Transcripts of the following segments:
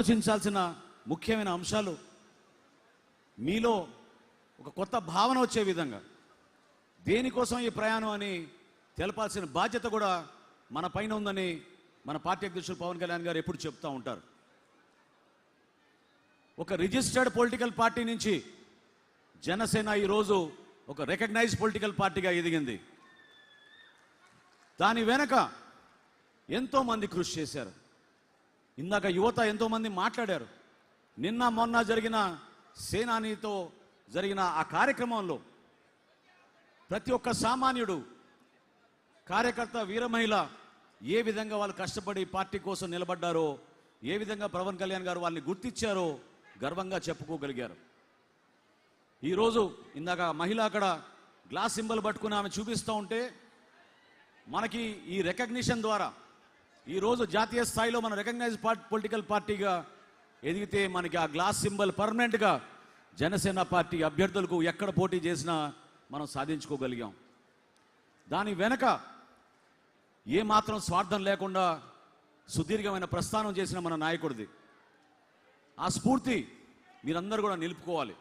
ఆలోచించాల్సిన ముఖ్యమైన అంశాలు మీలో ఒక కొత్త భావన వచ్చే విధంగా దేనికోసం ఈ ప్రయాణం అని తెలపాల్సిన బాధ్యత కూడా మన పైన ఉందని మన పార్టీ అధ్యక్షులు పవన్ కళ్యాణ్ గారు ఎప్పుడు చెప్తూ ఉంటారు. ఒక రిజిస్టర్డ్ పొలిటికల్ పార్టీ నుంచి జనసేన ఈరోజు ఒక రికగ్నైజ్ పొలిటికల్ పార్టీగా ఎదిగింది. దాని వెనక ఎంతోమంది కృషి చేశారు. ఇందాక యువత ఎంతోమంది మాట్లాడారు. నిన్న మొన్న జరిగిన సేనానితో జరిగిన ఆ కార్యక్రమంలో ప్రతి ఒక్క సామాన్యుడు, కార్యకర్త, వీర మహిళ ఏ విధంగా వాళ్ళు కష్టపడి పార్టీ కోసం నిలబడ్డారో, ఏ విధంగా పవన్ కళ్యాణ్ గారు వాళ్ళని గుర్తించారో గర్వంగా చెప్పుకోగలిగారు. ఈరోజు ఇందాక మహిళ అక్కడ గ్లాస్ సింబల్ పట్టుకుని ఆమె చూపిస్తూ ఉంటే మనకి ఈ రికగ్నిషన్ ద్వారా ఈరోజు జాతీయ స్థాయిలో మన రికగ్నైజ్ పొలిటికల్ పార్టీగా ఎదిగితే మనకి ఆ గ్లాస్ సింబల్ పర్మనెంట్గా జనసేన పార్టీ అభ్యర్థులకు ఎక్కడ పోటీ చేసినా మనం సాధించుకోగలిగాం. దాని వెనక ఏమాత్రం స్వార్థం లేకుండా సుదీర్ఘమైన ప్రస్థానం చేసిన మన నాయకుడిది. ఆ స్ఫూర్తి మీరందరూ కూడా నిలుపుకోవాలి.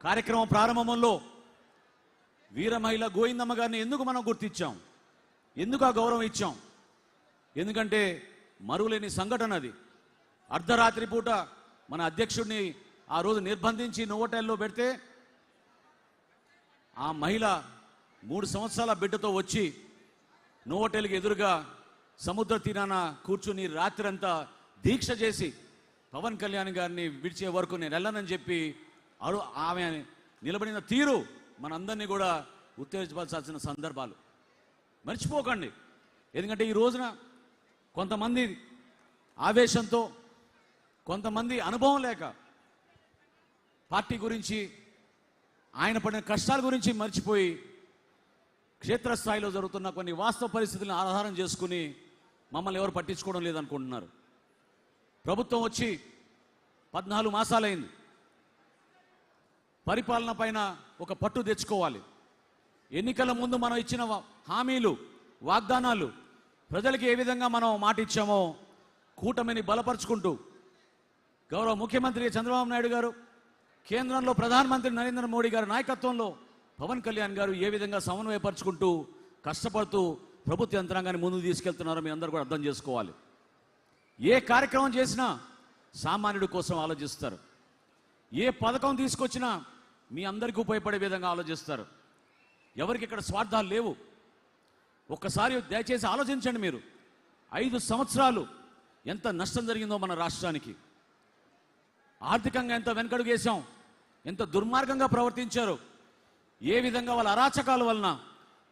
కార్యక్రమం ప్రారంభంలో వీర మహిళ గోవిందమ్మ గారిని ఎందుకు మనం గుర్తించాం, ఎందుకు ఆ గౌరవం ఇచ్చాం? ఎందుకంటే మరువలేని సంఘటన అది. అర్ధరాత్రి పూట మన అధ్యక్షుడిని ఆ రోజు నిర్బంధించి నోవోటెల్లో పెడితే ఆ మహిళ 3 సంవత్సరాల బిడ్డతో వచ్చి నోవోటెల్కి ఎదురుగా సముద్ర తీరాన కూర్చుని రాత్రంతా దీక్ష చేసి పవన్ కళ్యాణ్ గారిని విడిచే వరకు నేను వెళ్ళనని చెప్పి ఆమె నిలబడిన తీరు మనందరినీ కూడా ఉత్తేజపరచాల్సిన సందర్భాలు మర్చిపోకండి. ఎందుకంటే ఈ రోజున కొంతమంది ఆవేశంతో, కొంతమంది అనుభవం లేక పార్టీ గురించి, ఆయన పడిన కష్టాల గురించి మర్చిపోయి క్షేత్రస్థాయిలో జరుగుతున్న కొన్ని వాస్తవ పరిస్థితులను ఆధారం చేసుకుని మమ్మల్ని ఎవరు పట్టించుకోవడం లేదనుకుంటున్నారు. ప్రభుత్వం వచ్చి 14 మాసాలైంది. పరిపాలన పైన ఒక పట్టు తెచ్చుకోవాలి. ఎన్నికల ముందు మనం ఇచ్చిన హామీలు, వాగ్దానాలు, ప్రజలకు ఏ విధంగా మనం మాట ఇచ్చామో కూటమిని బలపరుచుకుంటూ గౌరవ ముఖ్యమంత్రి చంద్రబాబు నాయుడు గారు, కేంద్రంలో ప్రధానమంత్రి నరేంద్ర మోడీ గారి నాయకత్వంలో పవన్ కళ్యాణ్ గారు ఏ విధంగా సమన్వయపరుచుకుంటూ కష్టపడుతూ ప్రభుత్వ యంత్రాంగాన్ని ముందుకు తీసుకెళ్తున్నారో మీ అందరూ కూడా అర్థం చేసుకోవాలి. ఏ కార్యక్రమం చేసినా సామాన్యుడి కోసం ఆలోచిస్తారు. ఏ పథకం తీసుకొచ్చినా మీ అందరికీ ఉపయోగపడే విధంగా ఆలోచిస్తారు. ఎవరికి ఇక్కడ స్వార్థాలు లేవు. ఒక్కసారి దయచేసి ఆలోచించండి. మీరు 5 సంవత్సరాలు ఎంత నష్టం జరిగిందో మన రాష్ట్రానికి, ఆర్థికంగా ఎంత వెనకడుగేశాం, ఎంత దుర్మార్గంగా ప్రవర్తించారో, ఏ విధంగా వాళ్ళ అరాచకాల వలన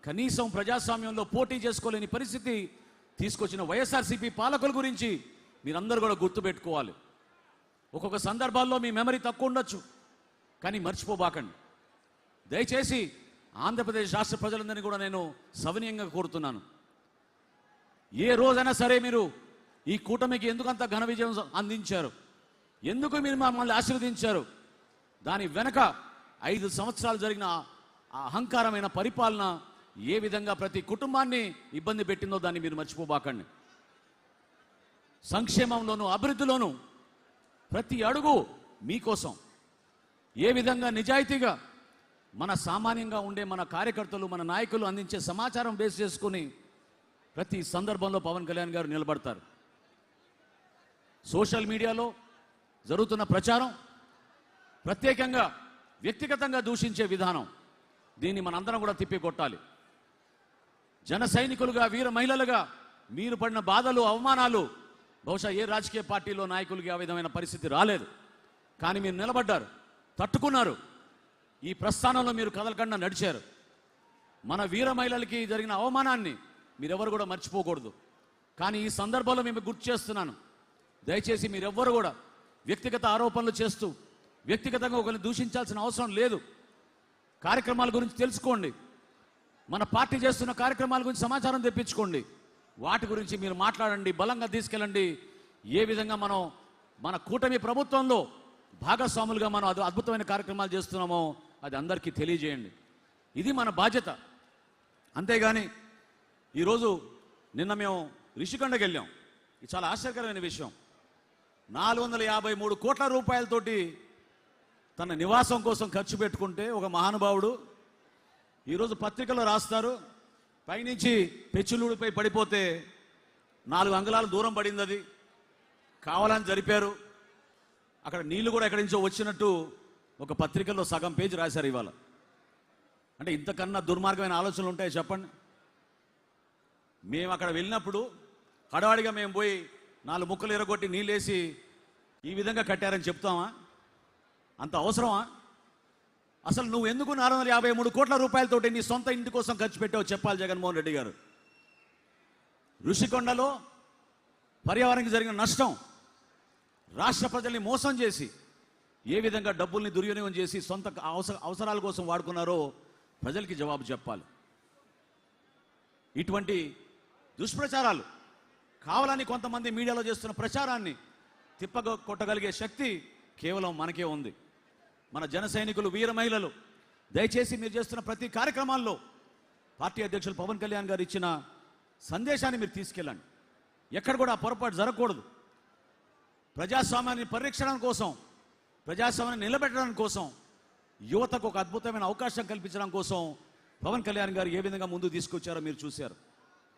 కనీసం ప్రజాస్వామ్యంలో పోటీ చేసుకోలేని పరిస్థితి తీసుకొచ్చిన వైఎస్ఆర్సీపీ పాలకుల గురించి మీరందరూ కూడా గుర్తుపెట్టుకోవాలి. ఒక్కొక్క సందర్భాల్లో మీ మెమరీ తక్కువ ఉండొచ్చు, కానీ మర్చిపోబాకండి. దయచేసి ఆంధ్రప్రదేశ్ రాష్ట్ర ప్రజలందరినీ కూడా నేను సవినయంగా కోరుతున్నాను. ఏ రోజైనా సరే మీరు ఈ కూటమికి ఎందుకంత ఘన విజయం అందించారు, ఎందుకు మీరు మమ్మల్ని ఆశీర్వదించారు, దాని వెనక 5 సంవత్సరాలు జరిగిన ఆ అహంకారమైన పరిపాలన ఏ విధంగా ప్రతి కుటుంబాన్ని ఇబ్బంది పెట్టిందో దాన్ని మీరు మర్చిపోబాకండి. సంక్షేమంలోనూ అభివృద్ధిలోనూ ప్రతి అడుగు మీకోసం ఏ విధంగా నిజాయితీగా మన సామాన్యంగా ఉండే మన కార్యకర్తలు, మన నాయకులు అందించే సమాచారం బేస్ చేసుకుని ప్రతి సందర్భంలో పవన్ కళ్యాణ్ గారు నిలబడతారు. సోషల్ మీడియాలో జరుగుతున్న ప్రచారం, ప్రత్యేకంగా వ్యక్తిగతంగా దూషించే విధానం, దీన్ని మనందరం కూడా తిప్పికొట్టాలి. జన సైనికులుగా, వీర మహిళలుగా మీరు పడిన బాధలు, అవమానాలు బహుశా ఏ రాజకీయ పార్టీలో నాయకులకి ఆ విధమైన పరిస్థితి రాలేదు. కానీ మీరు నిలబడ్డారు, తట్టుకున్నారు. ఈ ప్రస్థానంలో మీరు కదలకుండా నడిచారు. మన వీర మహిళలకి జరిగిన అవమానాన్ని మీరెవరు కూడా మర్చిపోకూడదు. కానీ ఈ సందర్భంలో మేము గుర్తు చేస్తున్నాను, దయచేసి మీరెవ్వరు కూడా వ్యక్తిగత ఆరోపణలు చేస్తూ వ్యక్తిగతంగా ఒకరిని దూషించాల్సిన అవసరం లేదు. కార్యక్రమాల గురించి తెలుసుకోండి. మన పార్టీ చేస్తున్న కార్యక్రమాల గురించి సమాచారం తెప్పించుకోండి. వాటి గురించి మీరు మాట్లాడండి, బలంగా తీసుకెళ్ళండి. ఏ విధంగా మనం మన కూటమి ప్రభుత్వంలో భాగస్వాములుగా మనం అద్భుతమైన కార్యక్రమాలు చేస్తున్నామో అది అందరికీ తెలియజేయండి. ఇది మన బాధ్యత. అంతేగాని ఈరోజు నిన్న మేము రిషికొండకి వెళ్ళాం. ఇది చాలా ఆశ్చర్యకరమైన విషయం. 453 కోట్ల రూపాయలతోటి తన నివాసం కోసం ఖర్చు పెట్టుకుంటే ఒక మహానుభావుడు ఈరోజు పత్రికలో రాస్తారు, పైనుంచి పెచ్చులూడిపై పడిపోతే 4 అంగుళాల దూరం పడింది, అది కావాలని జరిపారు. అక్కడ నీళ్లు కూడా ఎక్కడి నుంచో వచ్చినట్టు ఒక పత్రికల్లో సగం పేజీ రాశారు ఇవాళ. అంటే ఇంతకన్నా దుర్మార్గమైన ఆలోచనలు ఉంటాయి చెప్పండి? మేము అక్కడ వెళ్ళినప్పుడు హడావిడిగా మేము పోయి 4 ముక్కలు ఎరగొట్టి నీళ్ళేసి ఈ విధంగా కట్టారని చెప్తామా? అంత అవసరమా? అసలు నువ్వు ఎందుకు 453 కోట్ల రూపాయలతోటి నీ సొంత ఇంటి కోసం ఖర్చు పెట్టావు చెప్పాలి జగన్మోహన్ రెడ్డి గారు. ఋషికొండలో పర్యావరణానికి జరిగిన నష్టం, రాష్ట్ర ప్రజల్ని మోసం చేసి ఏ విధంగా డబ్బుల్ని దుర్వినియోగం చేసి సొంత అవసరాల కోసం వాడుకున్నారో ప్రజలకి జవాబు చెప్పాలి. ఇటువంటి దుష్ప్రచారాలు కావాలని కొంతమంది మీడియాలో చేస్తున్న ప్రచారాన్ని తిప్పగొట్టగలిగే శక్తి కేవలం మనకే ఉంది. మన జన సైనికులు, వీర మహిళలు, దయచేసి మీరు చేస్తున్న ప్రతి కార్యక్రమాల్లో పార్టీ అధ్యక్షులు పవన్ కళ్యాణ్ గారు ఇచ్చిన సందేశాన్ని మీరు తీసుకెళ్ళండి. ఎక్కడ కూడా పొరపాటు జరగకూడదు. ప్రజాస్వామ్యాన్ని పరిరక్షణ కోసం, ప్రజాస్వామ్యాన్ని నిలబెట్టడం కోసం, యువతకు ఒక అద్భుతమైన అవకాశం కల్పించడం కోసం పవన్ కళ్యాణ్ గారు ఏ విధంగా ముందుకు తీసుకొచ్చారో మీరు చూశారు.